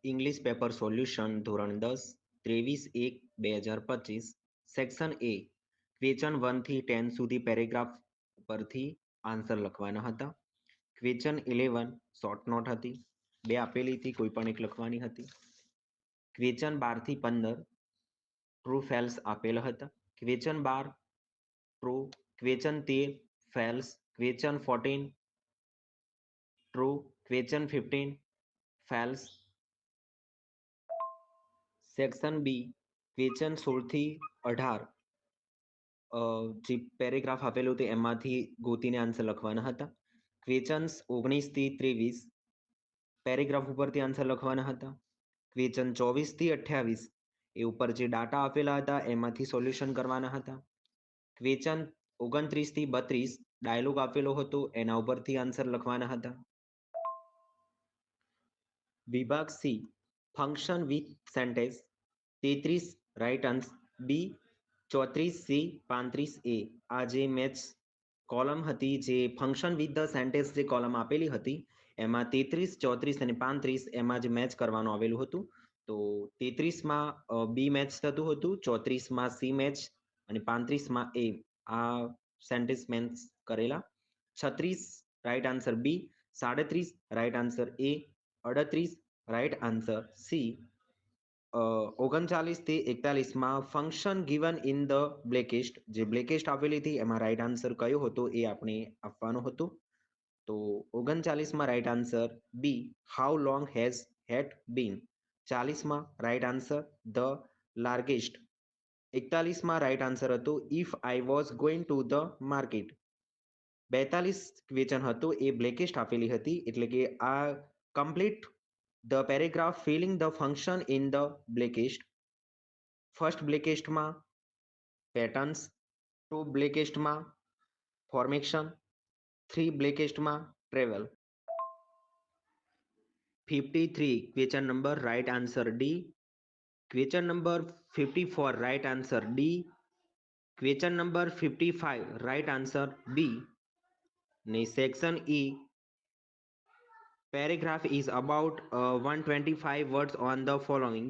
English paper solution ધોરણ 10 23/1/2025 section A question 1 થી 10 સુધી પેરેગ્રાફ પરથી આન્સર લખવાના હતા. ક્વેશ્ચન 11 શોર્ટ નોટ હતી, બે આપેલી હતી, કોઈ પણ એક લખવાની હતી. ક્વેશ્ચન 12 થી 15 ટ્રુ ફેલ્સ આપેલા હતા. Question 12 true, question 13 false, question 14 true, question 15 false. Section B question 16 થી 18 જે પેરેગ્રાફ આપેલું હતું એમાંથી ગોતીને આન્સર લખવાના હતા. ક્વેશ્ચન્સ 19 થી 23 પેરેગ્રાફ ઉપરથી આન્સર લખવાના હતા. ક્વેશ્ચન 24 થી 28 એ ઉપર જે ડાટા આપેલા હતા એમાંથી સોલ્યુશન કરવાના હતા. ક્વેશ્ચન 29 થી 32 ડાયલોગ આપેલો હતો એના ઉપરથી આન્સર લખવાના હતા. વિભાગ C function with sentence 33 right answer B, 34 C, 35 A. આ જે મેથ્સ કોલમ હતી, જે ફંક્શન વિથ ધ સેન્ટેન્સ જે કોલમ આપેલી હતી એમાં 33, 34 અને 35 એમાં જે મેચ કરવાનું આવેલું હતું. તો 33માં બી મેચ થતું હતું, 34માં સી મેચ અને 35માં એ. આ સેન્ટેન્સ મેચ કરેલા. 36 right answer B, 37 right answer A, 38 right answer C. 39 થી 41માં function given in the blanks જે બ્લેકેસ્ટ આપેલી હતી એમાં રાઈટ આન્સર કયો હતો એ આપણે આપવાનો હતો. તો 39માં right answer B, how long has it been. 40માં રાઈટ આન્સર ધ લાર્ગેસ્ટ. 41માં રાઈટ આન્સર હતો if I was going to the market. 42 question હતું એ બ્લેકેસ્ટ આપેલી હતી, એટલે કે આ complete the paragraph filling the function in the blanks. First બ્લેકેસ્ટમાં પેટર્ન્સ, ટુ બ્લેકેસ્ટમાં ફોર્મેશન, થ્રી બ્લેકેસ્ટમાં travel. 53 question number right answer D. Question number 54 right answer D. Question number 55 right answer B. ને section E paragraph is about 125 words on the following.